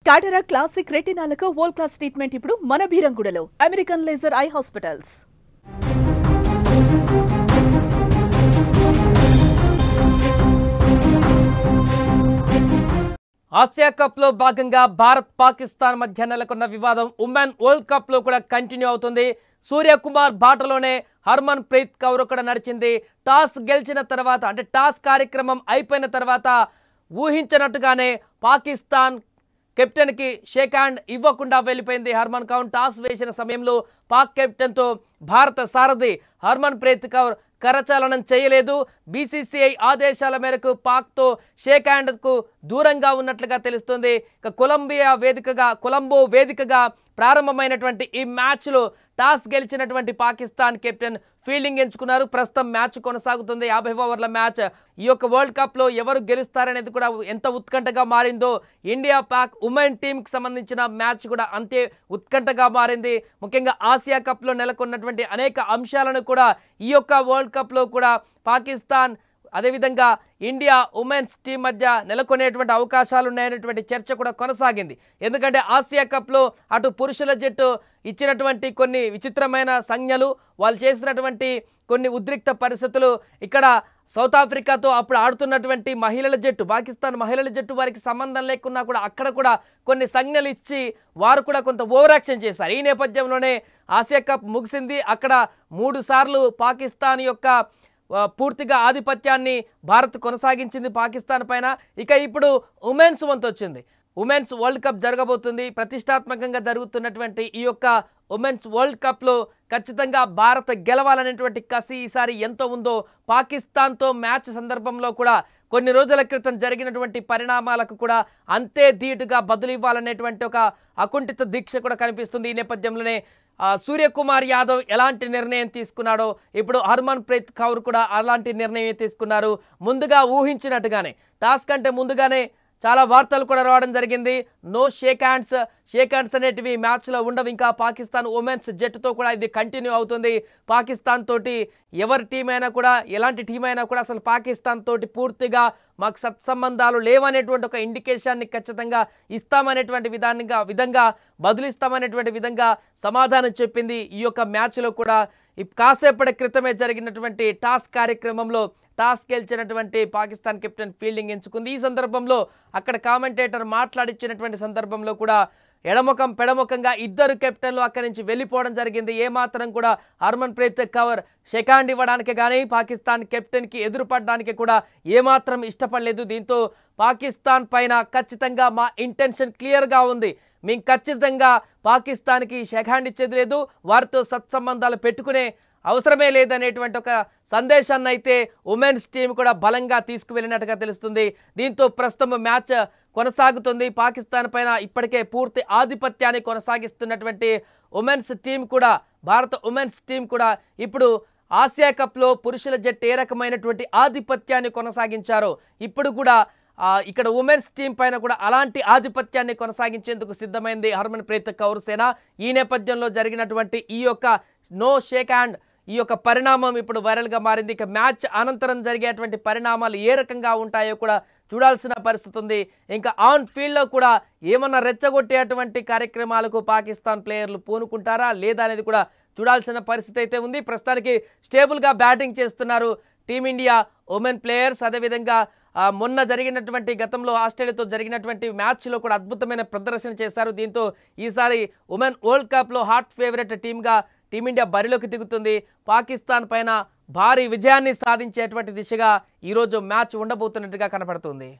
Cataract classic రెటినాలకు world class treatment ఇప్పుడు మన బీరంగూడలో American laser eye hospitals. Asia cup లో భాగంగా భారత్ పాకిస్తాన్ మధ్య నెలకొన్న వివాదం ఉమెన్ వరల్డ్ కప్ లో కూడా కంటిన్యూ అవుతుంది. సూర్యకుమార్ బాటలోనే హర్మన్ ప్రీత్ కౌర్ కూడా నడిచింది. టాస్ గెలిచిన తర్వాత అంటే టాస్ కార్యక్రమం అయిపోయిన తర్వాత ఊహించినట్టుగానే పాకిస్తాన్ కెప్టెన్కి షేక్ హ్యాండ్ ఇవ్వకుండా వెళ్ళిపోయింది హర్మన్ కౌర్. టాస్ వేసిన సమయంలో పాక్ కెప్టెన్తో భారత సారథి హర్మన్ ప్రీత్ కౌర్ కరచాలనం చేయలేదు. బీసీసీఐ ఆదేశాల మేరకు పాక్తో షేక్ హ్యాండ్కు దూరంగా ఉన్నట్లుగా తెలుస్తుంది. ఇక కొలంబో వేదికగా ప్రారంభమైనటువంటి ఈ మ్యాచ్లో టాస్ గెలిచినటువంటి పాకిస్తాన్ కెప్టెన్ ఫీల్డింగ్ ఎంచుకున్నారు. ప్రస్తుతం మ్యాచ్ కొనసాగుతుంది, 50 ఓవర్ల మ్యాచ్. ఈ యొక్క వరల్డ్ కప్లో ఎవరు గెలుస్తారనేది కూడా ఎంత ఉత్కంఠగా మారిందో ఇండియా పాక్ ఉమెన్ టీంకి సంబంధించిన మ్యాచ్ కూడా అంతే ఉత్కంఠగా మారింది. ముఖ్యంగా ఆసియా కప్లో నెలకొన్నటువంటి అనేక అంశాలను కూడా ఈ యొక్క వరల్డ్ కప్లో కూడా పాకిస్తాన్ అదేవిధంగా ఇండియా ఉమెన్స్ టీం మధ్య నెలకొనేటువంటి అవకాశాలు ఉన్నాయనేటువంటి చర్చ కూడా కొనసాగింది. ఎందుకంటే ఆసియా కప్లో అటు పురుషుల జట్టు ఇచ్చినటువంటి కొన్ని విచిత్రమైన సంజ్ఞలు, వాళ్ళు చేసినటువంటి కొన్ని ఉద్రిక్త పరిస్థితులు, ఇక్కడ సౌత్ ఆఫ్రికాతో అప్పుడు ఆడుతున్నటువంటి మహిళల జట్టు, పాకిస్తాన్ మహిళల జట్టు వారికి సంబంధం లేకున్నా కూడా అక్కడ కూడా కొన్ని సంజ్ఞలు ఇచ్చి వారు కూడా కొంత ఓవర్ యాక్షన్ చేశారు. ఈ నేపథ్యంలోనే ఆసియా కప్ ముగిసింది. అక్కడ 3 సార్లు పాకిస్తాన్ యొక్క పూర్తిగా ఆధిపత్యాన్ని భారత్ కొనసాగించింది పాకిస్తాన్ పైన. ఇక ఇప్పుడు ఉమెన్స్ వంతు వచ్చింది. ఉమెన్స్ వరల్డ్ కప్ జరగబోతుంది. ప్రతిష్టాత్మకంగా జరుగుతున్నటువంటి ఈ యొక్క ఉమెన్స్ వరల్డ్ కప్లో ఖచ్చితంగా భారత్ గెలవాలనేటువంటి కసి ఈసారి ఎంతో ఉందో, పాకిస్తాన్తో మ్యాచ్ సందర్భంలో కూడా కొన్ని రోజుల క్రితం జరిగినటువంటి పరిణామాలకు కూడా అంతే ధీటుగా బదులు ఇవ్వాలనేటువంటి ఒక అకుంఠిత దీక్ష కూడా కనిపిస్తుంది. ఈ నేపథ్యంలోనే సూర్యకుమార్ యాదవ్ ఎలాంటి నిర్ణయం తీసుకున్నాడో ఇప్పుడు హర్మన్ ప్రీత్ కౌర్ కూడా అలాంటి నిర్ణయం తీసుకున్నారు. ముందుగా ఊహించినట్టుగానే టాస్ కంటే ముందుగానే చాలా వార్తలు కూడా రావడం జరిగింది. నో షేక్ హ్యాండ్స్ అనేటివి మ్యాచ్లో ఉండవు. ఇంకా పాకిస్తాన్ ఉమెన్స్ జట్టుతో కూడా ఇది కంటిన్యూ అవుతుంది. పాకిస్తాన్ తోటి ఎవరి టీం అయినా కూడా, ఎలాంటి టీం అయినా కూడా అసలు పాకిస్తాన్ తోటి పూర్తిగా మాకు సత్సంబంధాలు లేవనేటువంటి ఒక ఇండికేషన్ని ఖచ్చితంగా ఇస్తామనేటువంటి విధంగా బదులిస్తామనేటువంటి విధంగా సమాధానం చెప్పింది. ఈ యొక్క మ్యాచ్లో కూడా కాసేపటి క్రితమే జరిగినటువంటి టాస్ కార్యక్రమంలో టాస్ గెలిచినటువంటి పాకిస్తాన్ కెప్టెన్ ఫీల్డింగ్ ఎంచుకుంది. ఈ సందర్భంలో అక్కడ కామెంటేటర్ మాట్లాడించినటువంటి సందర్భంలో కూడా ఎడముఖం పెడముఖంగా ఇద్దరు కెప్టెన్లు అక్కడి నుంచి వెళ్ళిపోవడం జరిగింది. ఏమాత్రం కూడా హర్మన్ ప్రీత్ కౌర్ షేక్ హ్యాండ్ ఇవ్వడానికి కానీ పాకిస్తాన్ కెప్టెన్కి ఎదురుపడడానికి కూడా ఏమాత్రం ఇష్టపడలేదు. దీంతో పాకిస్తాన్ పైన ఖచ్చితంగా మా ఇంటెన్షన్ క్లియర్గా ఉంది, మేము ఖచ్చితంగా పాకిస్తాన్కి షేక్ హ్యాండ్ ఇచ్చేది లేదు, వారితో సత్సంబంధాలు పెట్టుకునే అవసరమే లేదనేటువంటి ఒక సందేశాన్ని అయితే ఉమెన్స్ టీం కూడా బలంగా తీసుకువెళ్ళినట్టుగా తెలుస్తుంది. దీంతో ప్రస్తుతం మ్యాచ్ కొనసాగుతుంది. పాకిస్తాన్ పైన ఇప్పటికే పూర్తి ఆధిపత్యాన్ని కొనసాగిస్తున్నటువంటి ఉమెన్స్ టీం కూడా, భారత ఉమెన్స్ టీం కూడా ఇప్పుడు ఆసియా కప్లో పురుషుల జట్టు ఏ రకమైనటువంటి ఆధిపత్యాన్ని కొనసాగించారో ఇప్పుడు కూడా ఇక్కడ ఉమెన్స్ టీం పైన కూడా అలాంటి ఆధిపత్యాన్ని కొనసాగించేందుకు సిద్ధమైంది హర్మన్ ప్రీత్ కౌర్ సేన. ఈ నేపథ్యంలో జరిగినటువంటి ఈ యొక్క నో షేక్ హ్యాండ్, ఈ యొక్క పరిణామం ఇప్పుడు వైరల్గా మారింది. ఇక మ్యాచ్ అనంతరం జరిగేటువంటి పరిణామాలు ఏ రకంగా ఉంటాయో కూడా చూడాల్సిన పరిస్థితి ఉంది. ఇంకా ఆన్ ఫీల్డ్లో కూడా ఏమన్నా రెచ్చగొట్టేటువంటి కార్యక్రమాలకు పాకిస్తాన్ ప్లేయర్లు పూనుకుంటారా లేదా అనేది కూడా చూడాల్సిన పరిస్థితి అయితే ఉంది. ప్రస్తుతానికి స్టేబుల్గా బ్యాటింగ్ చేస్తున్నారు టీమిండియా ఉమెన్ ప్లేయర్స్. అదేవిధంగా మొన్న జరిగినటువంటి గతంలో ఆస్ట్రేలియాతో జరిగినటువంటి మ్యాచ్లో కూడా అద్భుతమైన ప్రదర్శన చేశారు. దీంతో ఈసారి ఉమెన్ వరల్డ్ కప్లో హాట్ ఫేవరెట్ టీమ్గా టీమిండియా బరిలోకి దిగుతుంది. పాకిస్తాన్ పైన భారీ విజయాన్ని సాధించేటువంటి దిశగా ఈరోజు మ్యాచ్ ఉండబోతున్నట్టుగా కనపడుతుంది.